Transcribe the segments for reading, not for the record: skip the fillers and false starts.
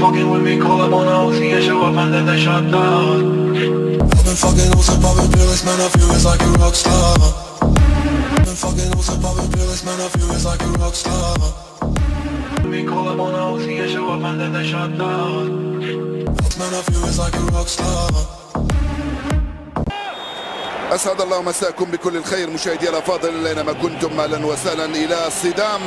Fucking with me, call up on a OC and show up and then they shut down. I've been fucking also popping pills, man, I feel it's like a rock star. I've been fucking also popping pills, man, I feel it's like a rock star. Me call up on a OC and show up and then they shut down. Man, I feel it's like a rock star. أسعد الله مساكم بكل الخير مشاهدي الأفاضل أينما كنتم. أهلا وسهلا إلى صدام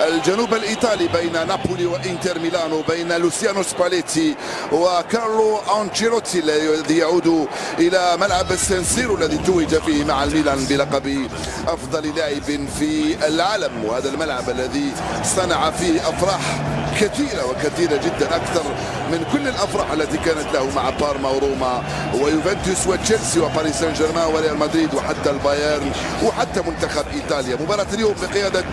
الجنوب الإيطالي بين نابولي وإنتر ميلانو، بين لوسيانو سباليتي وكارلو أنشيلوتي الذي يعود إلى ملعب السانسيرو الذي توج فيه مع الميلان بلقب أفضل لاعب في العالم، وهذا الملعب الذي صنع فيه أفراح كثيرة وكثيرة جدا، أكثر من كل الأفراح التي كانت له مع بارما وروما ويوفنتوس وتشيلسي وباريس سان جيرمان وريال مدريد وحتى البايرن وحتى منتخب إيطاليا. مباراة اليوم بقيادة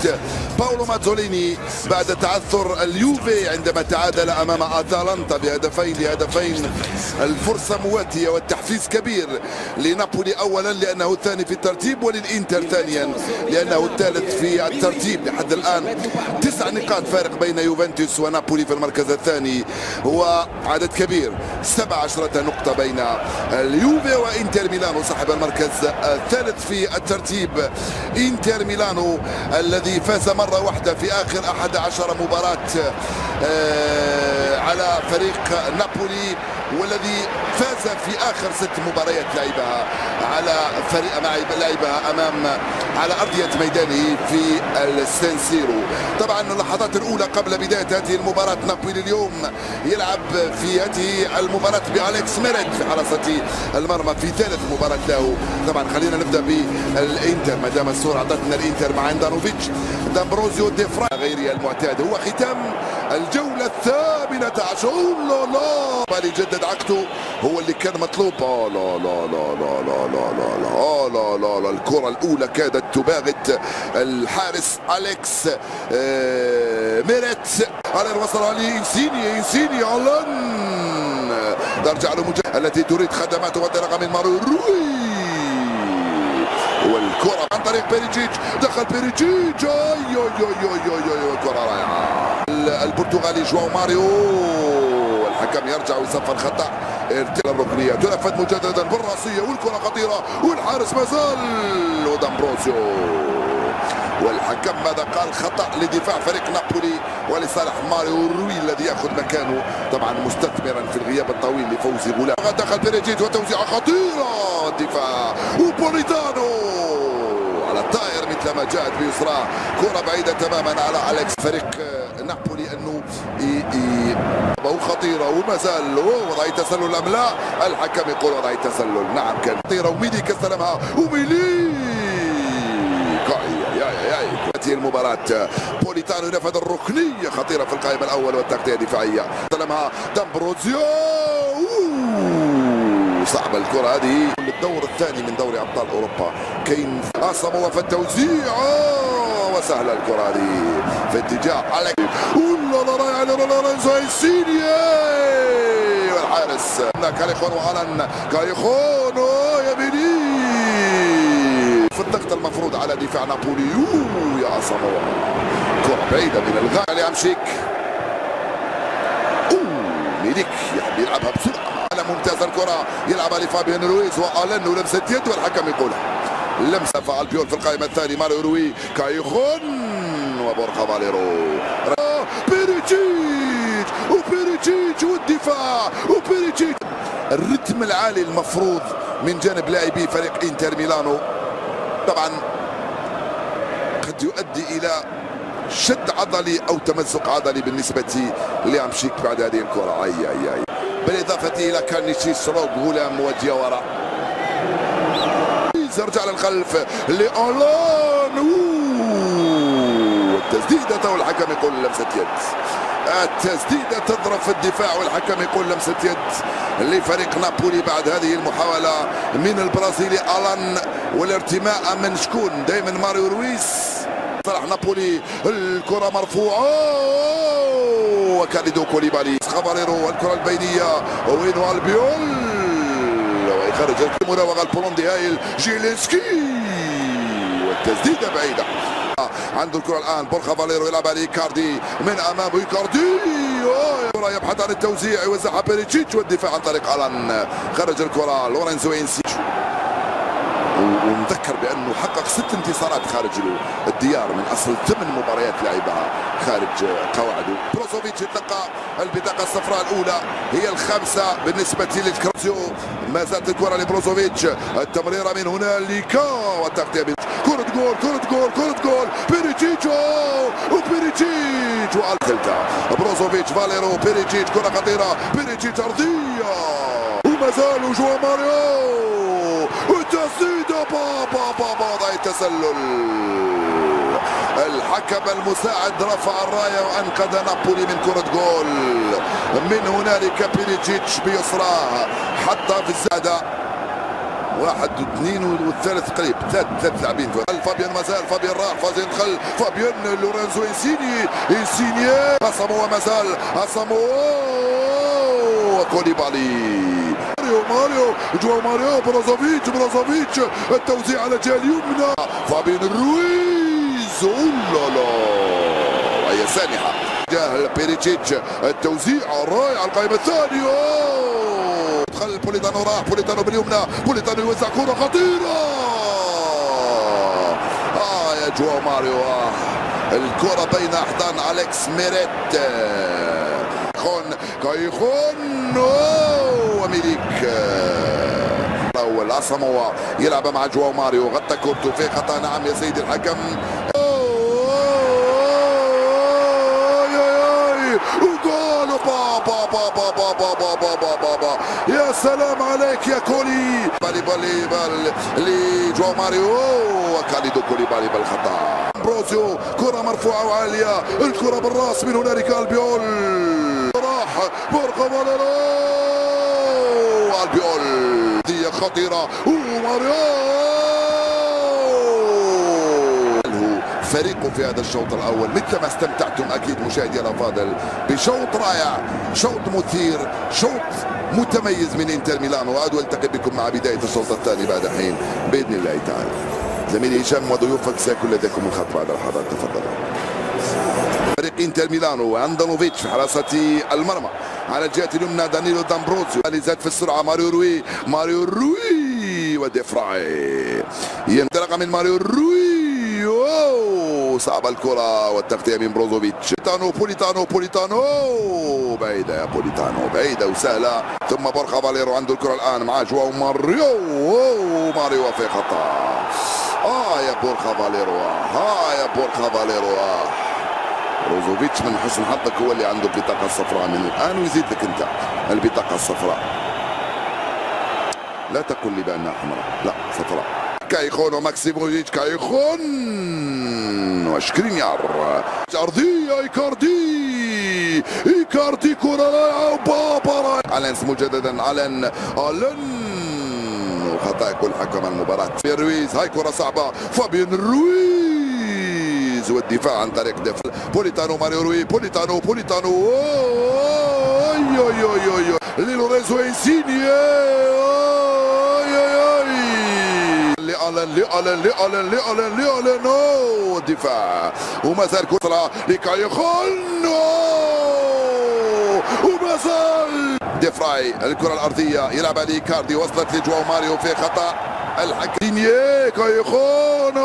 باولو ماتزوليني بعد تعثر اليوفي عندما تعادل أمام أتالانتا بهدفين. الفرصة مواتية والتحفيز كبير لنابولي أولا لأنه الثاني في الترتيب، وللإنتر ثانيا لأنه الثالث في الترتيب. لحد الآن 9 نقاط فارق بين يوفنتوس ونابولي في المركز الثاني، هو عدد كبير 17 نقطة بين اليوفي وإنتر ميلانو صاحب المركز الثالث في الترتيب. إنتر ميلانو الذي فاز مرة واحدة في آخر 11 مباراة على فريق نابولي، والذي فاز في آخر 6 مباريات لعبها على فريق لعبها على أرضية ميدانه في السانسيرو. طبعا اللحظات الأولى قبل بداية هذه المباراة، نابولي اليوم يلعب في هذه المباراة بأليكس ميريت في حراسة المرمى في ثالث مباراة له. طبعا خلينا نبدأ بالإنتر ما دام الصورة عطتنا الإنتر مع اندانوفيتش دامبروزيو دي فرا غير المعتاد. هو ختام الجولة 18. بالي جدد عقده، هو اللي كان مطلوب. لا لا لا لا لا لا لا لا لا لا الكرة الأولى كادت تباغت الحارس أليكس ميريت. ألان وصل عليه إنسيني ألان ترجع له التي تريد خدماته والدرجة من مارو روي، والكرة عن طريق بيريتشيتش، دخل بيريتشيتش. كرة رائعة. البرتغالي جواو ماريو، الحكم يرجع ويصفر خطأ. ارتكاب الركنية تنفذ مجددا بالراسية، والكرة خطيرة والحارس مازال ودامبروسيو. والحكم ماذا قال؟ خطأ لدفاع فريق نابولي ولصالح ماريو روي الذي ياخذ مكانه، طبعا مستثمرا في الغياب الطويل لفوز غلام. دخل بيريجيت وتوزيعة خطيرة، الدفاع وبوليتانو على الطائر مثل ما جاءت بيسرى، كرة بعيدة تماما على أليكس. فريق نابولي انه خطيرة وما زال وضعية تسلل ام لا؟ الحكم يقول وضعية تسلل. نعم كان خطيرة، وميليك استلمها هذه المباراة. بوليتانو نفذ الركنية خطيرة في القائمة الأول والتغطية الدفاعية، استلمها دامبروزيو. صعبة الكرة هذه. للدور الثاني من دوري أبطال أوروبا كاين أصابوا في التوزيع، وسهلة الكرة هذه في اتجاه أليكس. والحارس كاليخون وألان كاليخون يميني في الضغط المفروض على دفاع نابولي. يا أصابوا كرة بعيدة من الغاية لأمشيك. ميليك يحب يلعبها بسرعة على ممتاز الكرة، يلعبها لفابيان رويز وألان ولمسة يد، والحكم يقولها لمسة. فعل بيول في القائمة الثاني ماريو روي كايخون وبورخا فاليرو. وبيريتشيتش والدفاع وبيريتشيتش. الرتم العالي المفروض من جانب لاعبي فريق انتر ميلانو طبعا قد يؤدي الى شد عضلي او تمزق عضلي بالنسبه لامشيك بعد هذه الكره. اي بالاضافه الى كارنيشيس روب غلام ودياورا. يرجع للخلف لألان، التسديدة والحكم يقول لمسة يد. التسديدة تضرب في الدفاع والحكم يقول لمسة يد لفريق نابولي بعد هذه المحاولة من البرازيلي ألان. والارتماء من شكون؟ دائما ماريو رويس. صلاح نابولي، الكرة مرفوعة وكاليدو كوليبالي خبريرو، الكرة البينية وينو البيول ويخرج المراوغة البولندي هايل جيلينسكي، والتسديدة بعيدة. عنده الكرة الآن بورخا فاليرو يلعبها لإيكاردي من أمامه، إيكاردي يبحث عن التوزيع، يوزعها بيريتشيتش والدفاع عن طريق الان. خرج الكره لورينزو انسيني، ونذكر بانه حقق 6 انتصارات خارج الديار من اصل 8 مباريات لعبها خارج قواعده. بروزوفيتش يتلقى البطاقه الصفراء الاولى، هي الخامسه بالنسبه للكرازيو. ما زالت الكره لبروزوفيتش، التمريره من هنالك والتغطيه كرة جول كرة جول كرة جول. بيريتشيتش وبيريتشيتش والثالثة بروزوفيتش فاليرو بيريتشيتش، كرة خطيرة بيريتشيتش أرضية وما زالوا جوا ماريو والتسديدة ضاع التسلل. الحكم المساعد رفع الراية وأنقذ نابولي من كرة جول. من هنالك بيريتشيتش بيسراه حتى في الزادة 1 و2 والثالث قريب، ثلاث لاعبين. فابيان مازال، فابيان راح، فابيان دخل، فابيان لورينزو انسيني اساموا مازال، اساموا كوليبالي ماريو جواو ماريو بروزوفيتش التوزيع على الجهه اليمنى، فابيان رويز لا وهي سانحه جاه بيريتشيتش، التوزيع رائع القائمه الثانيه. دخل بوليتانو، راح بوليتانو باليمنى، بوليتانو يوزع كرة خطيرة يا جواو ماريو. الكرة بين احضان اليكس ميريت، كايخون وميليك الاول. اساموا يلعب مع جواو ماريو، غطى كورته في خطا. نعم يا سيدي الحكم. وجول يا سلام عليك يا كولي بالي لجواو ماريو وكاليدو كوليبالي بالخطا. بروزيو كرة مرفوعة وعالية، الكرة بالراس من هنالك البيول، راح بورخا فاليرو البيول دي خطيرة وماريو فريقه في هذا الشوط الاول مثل ما استمتعتم اكيد مشاهدي الافاضل بشوط رائع، شوط مثير، شوط متميز من انتر ميلان. واعود والتقي بكم مع بدايه الشوط الثاني بعد حين باذن الله تعالى. زميلي هشام وضيوفك سيكون لديكم الخط بعد اللحظات، تفضلوا. فريق انتر ميلانو اندانوفيتش في حراسه المرمى، على الجهه اليمنى دانيلو دامبروزيو، اللي زاد في السرعه ماريو روي وديفراي ينطلق من ماريو روي. صعب الكرة والتغطية من بروزوفيتش. بوليتانو بعيدة يا بوليتانو، بعيدة وسهلة. ثم بورخا فاليرو عنده الكرة الآن مع جواو ماريو في خطأ. يا بورخا فاليرو بروزوفيتش من حسن حظك هو اللي عنده البطاقة الصفراء من الآن، ويزيد لك أنت البطاقة الصفراء. لا تقل لي بأنها حمراء، لا صفراء. كايخون وماكسيموفيتش، كايخون وشكرينيار، أرضية إيكاردي كرة رائعة وبابا ألينس مجددا، ألين وخطأ يقول حكم المباراة. رويز، هاي كرة صعبة، فابيان رويز والدفاع عن طريق بوليتانو ماريو روي، بوليتانو لورينزو انسيني لألن الدفاع وما زال كرة لكايخون وما زال ديفراي، الكرة الأرضية يلعبها لإيكاردي، وصلت لجواو ماريو في خطأ الحكم. كايخون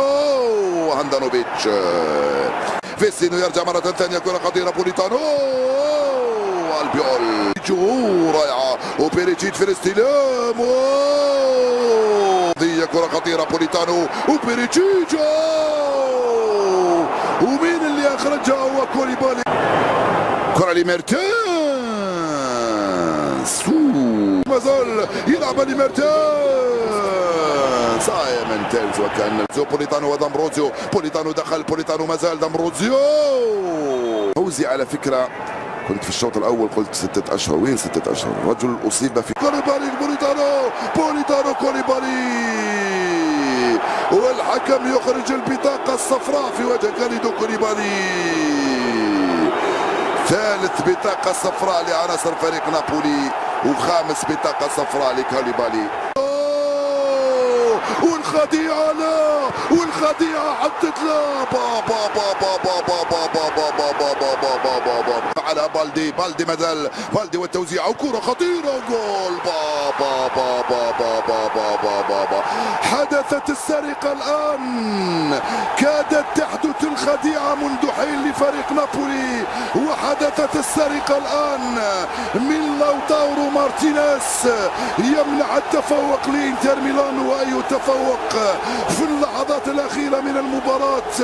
هاندانوفيتش فيسينو يرجع مرة ثانية، كرة خطيرة بوليتانو البيول رائعة وبيريتشيتش في الاستلام هي كرة خطيرة بوليتانو وبيريتشيتش ومين اللي أخرجها هو كوليبالي. كرة لميرتنس ما زال يلعب لميرتنس من تيلز وكان بوليتانو ودامبروزيو. بوليتانو دخل، بوليتانو ما زال، دامبروزيو فوزي على فكرة كنت في الشوط الاول قلت 6 اشهر، وين 6 اشهر؟ رجل اصيب في كوليبالي كوليبالي والحكم يخرج البطاقة الصفراء في وجه كاليدو كوليبالي. ثالث بطاقة صفراء لعناصر فريق نابولي وخامس بطاقة صفراء لكوليبالي. والخديعة لا، والخديعة حطت لا. بابا بابا بابا بابا بابا بابا بابا بابا على بالدي مازال بالدي والتوزيع وكرة خطيرة جول. بابا بابا بابا بابا بابا حدثت السرقة الآن، كادت تحدث الخديعة منذ حين لفريق نابولي، وحدثت السرقة الآن من لوتارو مارتينيز يمنع التفوق لإنتر ميلان، وأي تفوق في اللحظات الأخيرة من المباراة.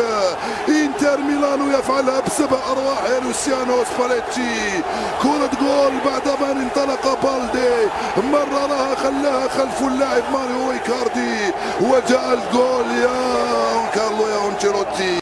إنتر ميلان يفعلها بسبع أرواح يا لوسيانو سباليتشي. كرة جول بعدما انطلق بالدي، مررها خلاها خلف اللاعب ماريو إيكاردي، وجاء الجول يا كارلو يا أنشيلوتي.